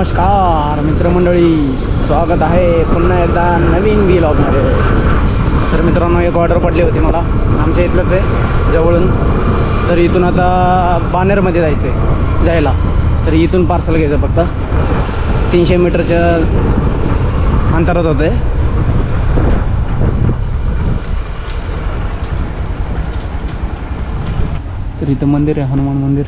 नमस्कार मित्रमंडळी, स्वागत आहे पुन्हा एकदा नवीन व्लॉगमध्ये। तर मित्रांनो, एक ऑर्डर पडली होती मला, आमच्या इथलंच आहे जवळून। तर इथून आता बानेरमध्ये जायचं आहे जायला। तर इथून पार्सल घ्यायचं, फक्त 300 मीटरच्या अंतरात होतं आहे। तर इथं मंदिर आहे, हनुमान मंदिर।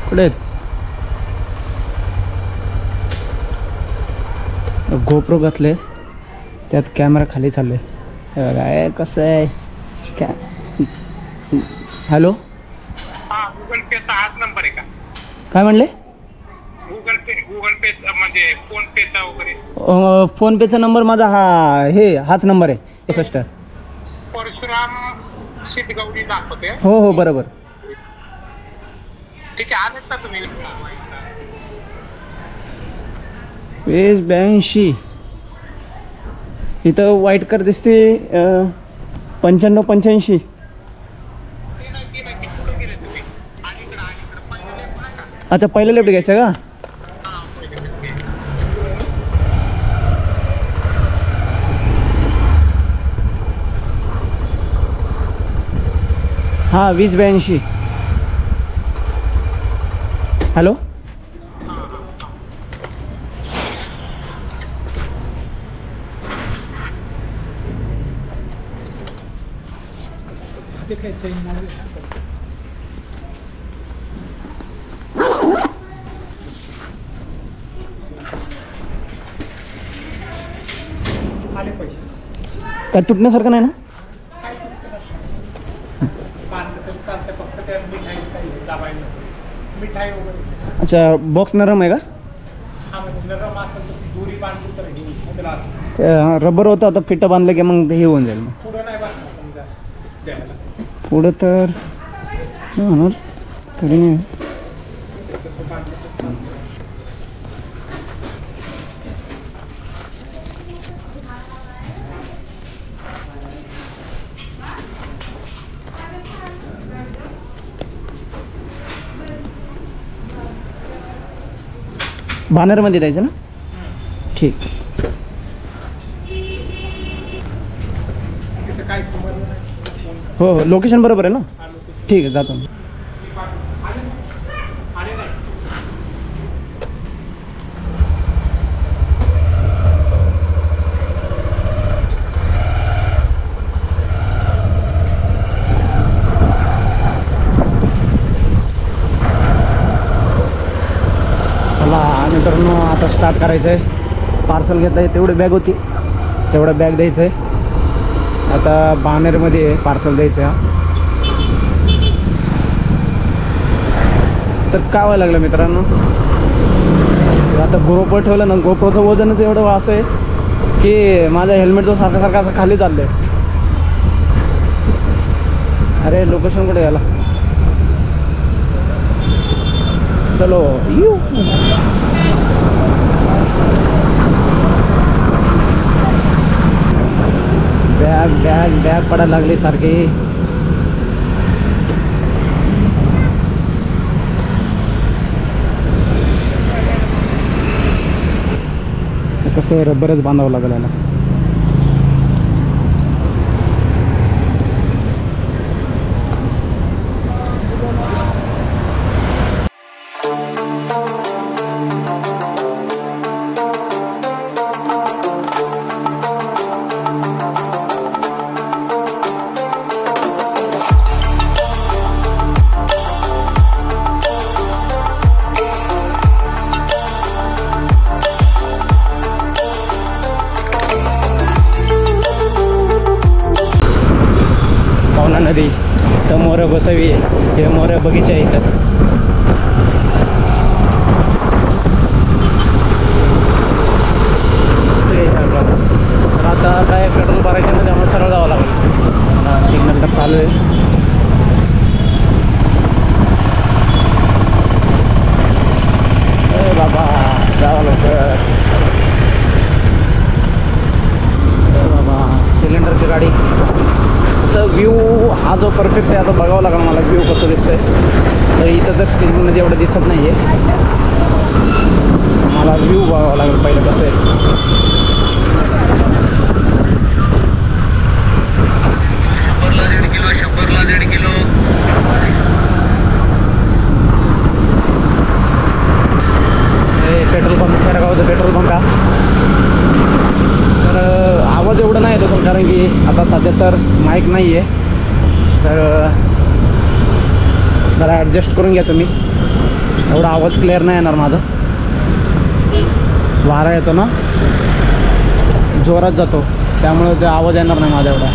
कुठे गोप्रो घातले, त्यात कॅमेरा खाली चालले। हे बघा, हे कसं आहे हॅलो, गूगल पेचा हाच नंबर आहे का? काय म्हणले? गूगल पेचा म्हणजे फोन पेचा वगैरे? फोन पेचा नंबर माझा हाच नंबर आहे, 61। परशुराम शितगवडी दाखवते। हो हो, बरोबर। ठीक आहे, आलेत ना तुम्ही? 82 इथं व्हाईट कर दिसते, 95-85। पुढे गेले तुम्ही, अलीकडे पहिलं लेफ्ट नाही का? अच्छा, पहिलं लेफ्ट घ्यायचं का? हा, पहिलं left घे. हां, 2082। हॅलो, काय तुटण्यासारखं नाही ना? अच्छा, बॉक्स नरम आहे का? रबर होतं, आता फिट्ट बांधलं की मग हे होऊन जाईल। मग पुढं तर नाही होणार तरी नाही। बानरमध्ये द्यायचं ना? ठीक। हो हो, लोकेशन बरोबर आहे ना? ठीक आहे, जातो। मित्रांनो, आता स्टार्ट करायचं आहे। पार्सल घेतलं आहे, तेवढी बॅग होती, तेवढं बॅग द्यायचं आहे। आता बानेरमध्ये पार्सल द्यायचं आहे। तर काय व्हायला लागलं मित्रांनो, आता गोप्रो ठेवलं ना, गोप्रोचं वजनच एवढं असं आहे की माझं हेल्मेटचं सारखं असं खाली चाललं आहे। अरे, लोकेशन कुठे गेला? चलो यू। बॅग पडायला लागली सारखी। कसं रबरच बांधावं लागेल याला। नदी तर मोर बसवी, हे मोर बगीचा आहे इथं। तर आता काय पेट्रोल भरायचं ना, त्यामुळे सरळ जावं लागेल। सिग्नल तर चालू आहे। बाबा, जावं लवकर। परफेक्ट आहे. आता बघावं लागेल मला व्ह्यू कसं दिसतंय. तर इथं तर स्क्रीनमध्ये एवढं दिसत नाही आहे. मला व्ह्यू बघावं लागेल पहिलं कसं आहे. पेट्रोल पंप, खेरगावचं पेट्रोल पंप आहे. तर आवाज एवढं नाही येत असेल कारण की आता सध्या तर माईक नाही आहे. तर जरा ॲडजस्ट करून घ्या तुम्ही. एवढा आवाज क्लिअर नाही येणार माझा. वारा येतो ना, जोरात जातो, त्यामुळे ते आवाज येणार नाही माझा एवढा.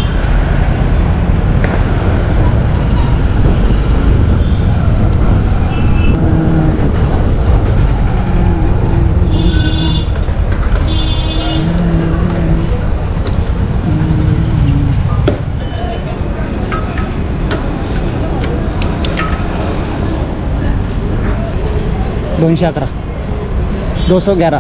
211 211.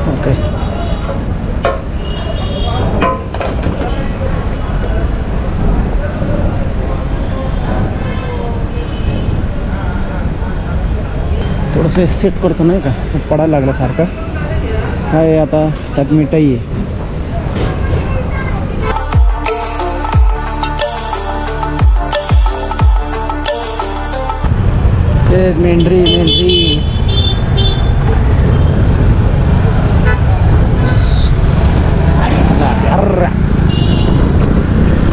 ओके. थोडंसं सेट करतो नाही का, पडायला लागल्यासारखं. काय आता त्यात मिठाई आहे. ते मेंढरी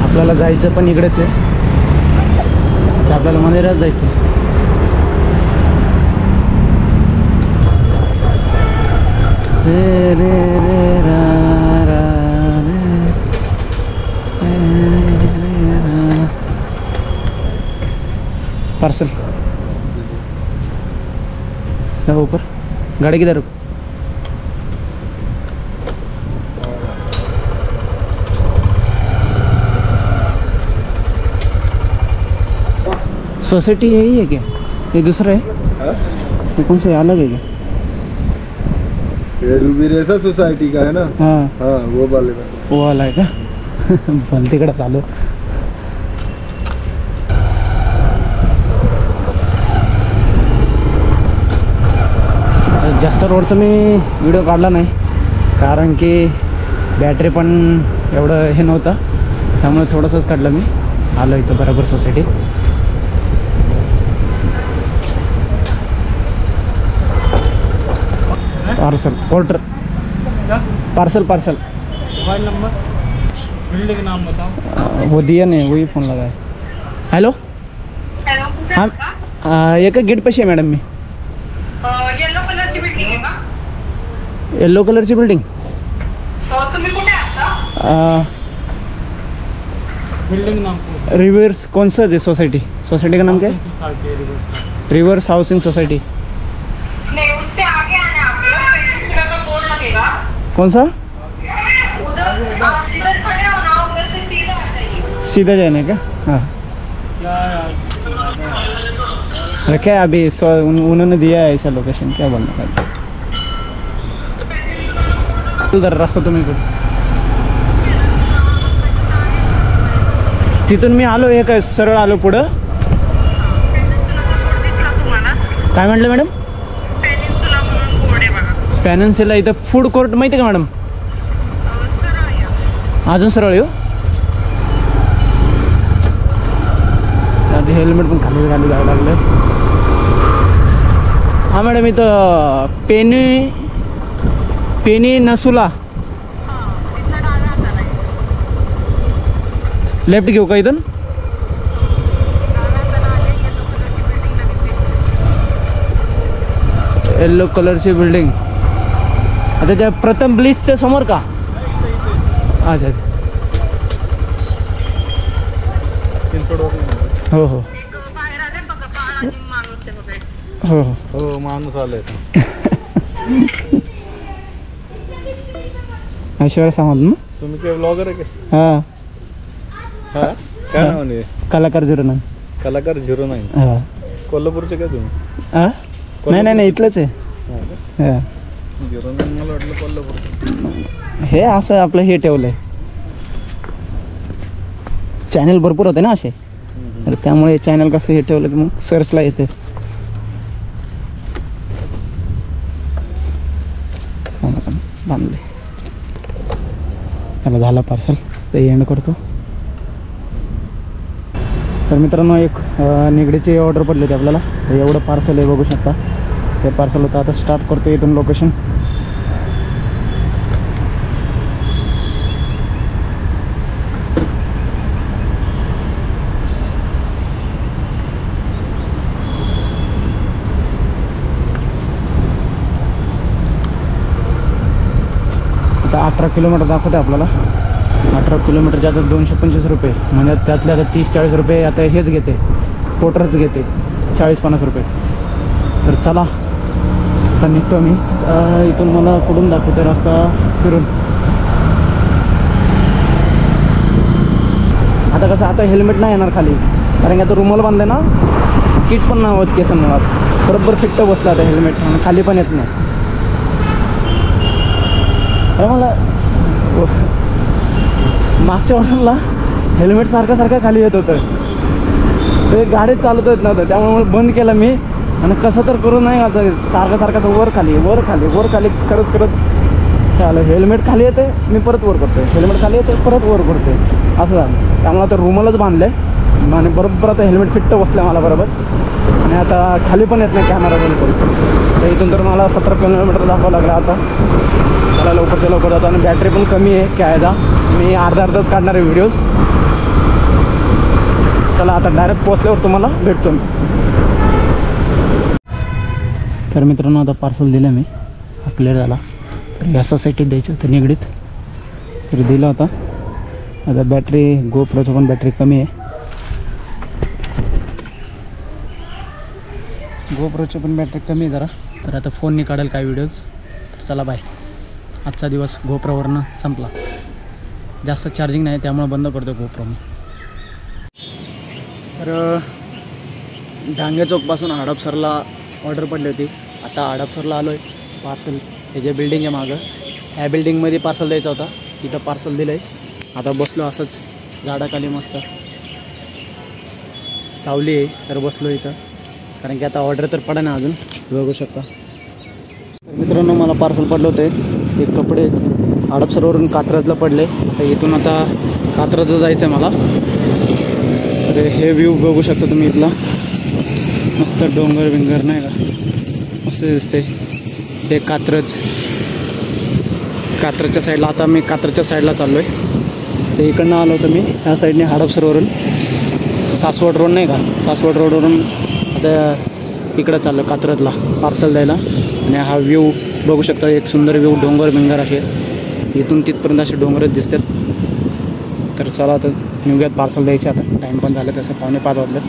आपल्याला जायचं पण इकडेच आहे. आपल्याला मंदिरात जायचं. पार्सल ऊपर गाड़ी किधर रुक. सोसाइटी यही है क्या, ये दूसरा है? ये कौन सा अलग है क्या? ये रूबी रेसा सोसाइटी का है ना. हाँ हाँ वो वाले में. वो वाला है का? भलतीकडे चालू. जास्त रोडचं मी व्हिडिओ काढला नाही कारण की बॅटरी पण एवढं हे नव्हतं, त्यामुळे थोडंसंच काढलं मी. आलो इथं बरोबर सोसायटीत. Parcel order, parcel mobile number, building नाम बताओ. वो दिया नहीं, वही फ़ोन लगा है. हॅलो हाँ, एका गेट पाशी आहे मॅडम मी. येलो कलरची बिल्डिंग आहे का? येलो कलरची बिल्डिंग. तुम्ही कुठे आहात? बिल्डिंग नाम रिवर्स. कौन सा है सोसाइटी? सोसाइटी का नाम क्या है? Reverse housing society. नहीं, उससे आगे आना है आपको. पेनिनसुला का बोर्ड लगेगा. कौन सा? उधर आप जिधर खड़े हो ना, उधर से सीधा आ जाइए. सीधा जाने का. हाँ रखे अभी उन्होंने दिया है ऐसा लोकेशन. क्या बोलना है उधर रास्ता तुम्ही कुठे. तिथून मी आलो, हे काय सरळ आलो पुढं. पेनिनसुलाचा बोर्ड दिसला तुम्हाला? काय म्हटलं मॅडम? पेनिनसुला म्हणून बोर्ड आहे बघा. पॅनन्सिला इथं फूड कोर्ट माहिती आहे का मॅडम? सरळ या. अजून सरळ येऊ. आधी हेल्मेट पण खाली जावं लागलं. हां मॅडम, इथं पेनिनसुला हां, तिथला डाव्या हाताला आहे. लेफ्ट घेऊ का इथून? डाव्या हाताला आले, येलो कलरची बिल्डिंग नवीन दिसते. येल्लो कलरची बिल्डिंग. आता त्या प्रथम ब्लिसच्या समोर का? अच्छा. हो हो एक बाहेर आले बघा, बाळ आणि माणूस आहे बघा. हो हो. हो माणूस आले. ऐश्वर्या सामंत ना. तुम्ही काय ब्लॉगर आहे का? हां हा काय नाव आहे? कलाकार 09. कलाकार 09. हां कोल्हापूरचे काय तुम्ही? हां नाही इथलंच आहे. हा का? हां 09 मला वाटलं कोल्हापूरचं. हे असं आपलं हे ठेवलं आहे. चॅनल भरपूर होते ना असे, तर त्यामुळे चॅनल कसं हे ठेवलं की मग सर्चला येते. बांधले. चला झालं पार्सल, ते एंड करतो. तर मित्रांनो एक निगडीची ऑर्डर पडली होती आपल्याला. एवढं पार्सल आहे बघू शकता. ते पार्सल होतं. आता स्टार्ट करतो इथून लोकेशन. आता 18 किलोमीटर दाखवते आपल्याला. 18 किलोमीटरचे आता 225 रुपये, म्हणजे त्यातले आता 30-40 रुपये आता हेच घेते, पोटरच घेते, 40-50 रुपये. तर चला आता निघतो मी. इथून मला कुठून दाखवते रस्ता फिरून. आता कसं आता हेल्मेट नाही येणार खाली, कारण की आता रुमाल बांधले ना, स्किट पण नाही होत केसन मुळात. बरोबर फिट्ट बसलं आता हेल्मेट, आणि खाली पण येत नाही. अरे मला मागच्या वर्षाला हेल्मेट सारखं खाली येत होतं, ते गाडीत चालवता येत नव्हतं, त्यामुळे मला बंद केलं मी. आणि कसं तर करून नाही असं सारखं वर खाली करत आलं. हेल्मेट खाली येते, मी परत वर करतो, हेल्मेट खाली येते, परत वर करते, असं झालं. त्यामुळे आता रुमालच बांधलं आहे, आणि बरोबर आता हेल्मेट फिट्ट बसलं आहे मला बरोबर. आणि आता खाली पण येत नाही कॅमेरा बंद करून. तर इथून तर मला 17 किलोमीटर दाखवावं लागलं आता. चला लवकरच्या लवकर जातो. आणि बॅटरी पण कमी आहे कॅयदा, मी अर्धाच काढणार आहे व्हिडिओज. चला आता डायरेक्ट पोचल्यावर तुम्हाला भेटतो मी. तर मित्रांनो आता पार्सल दिलं मी, हा क्लिअर झाला. तर या सोसायटीत द्यायचं तर निगडीत, तर दिलं होता. आता बॅटरी गोप्रोचं पण बॅटरी कमी आहे, गोप्रोची पण बॅटरी कमी आहे जरा. तर आता फोन नाही काढेल काय व्हिडिओज. तर चला बाय. आजचा दिवस गोप्रोवरनं संपला. जास्त चार्जिंग नाही त्यामुळे बंद करतो गोप्रो मी. तर डांगे चौकपासून हडपसरला ऑर्डर पडली होती. आता हडपसरला आलो आहे. पार्सल हे जे बिल्डिंग आहे मागं, ह्या बिल्डिंगमध्ये पार्सल द्यायचा होता. इथं पार्सल दिलं आहे. आता बसलो असंच झाडाखाली, मस्त सावली आहे, तर बसलो इथं, कारण की आता ऑर्डर तर पडा ना अजून, बघू शकता. तर मित्रांनो मला पार्सल पडलं होते, हे कपडे हडपसरवरून कात्रजला पडले. तर इथून आता कात्रजला जायचं आहे मला. तर हे व्ह्यू बघू शकता तुम्ही इथला, मस्त डोंगर बिंगर नाही का, मस्त दिसते. ते कात्रजच्या साईडला. आता मी कात्रजच्या साईडला चाललो आहे. ते इकडनं आलो होतो मी ह्या साईडने हडपसरवरून, सासवड रोड नाही का, सासवड रोडवरून आता इकडं चाललो कात्रजला पार्सल द्यायला. आणि हा व्ह्यू बघू शकता, एक सुंदर व्ह्यू, डोंगर बिंगर असे इथून तिथपर्यंत असे डोंगरच दिसतात. तर चला आता निघूयात पार्सल द्यायचे. आता टाईम पण झालं तसं 4:45 वाजलेत.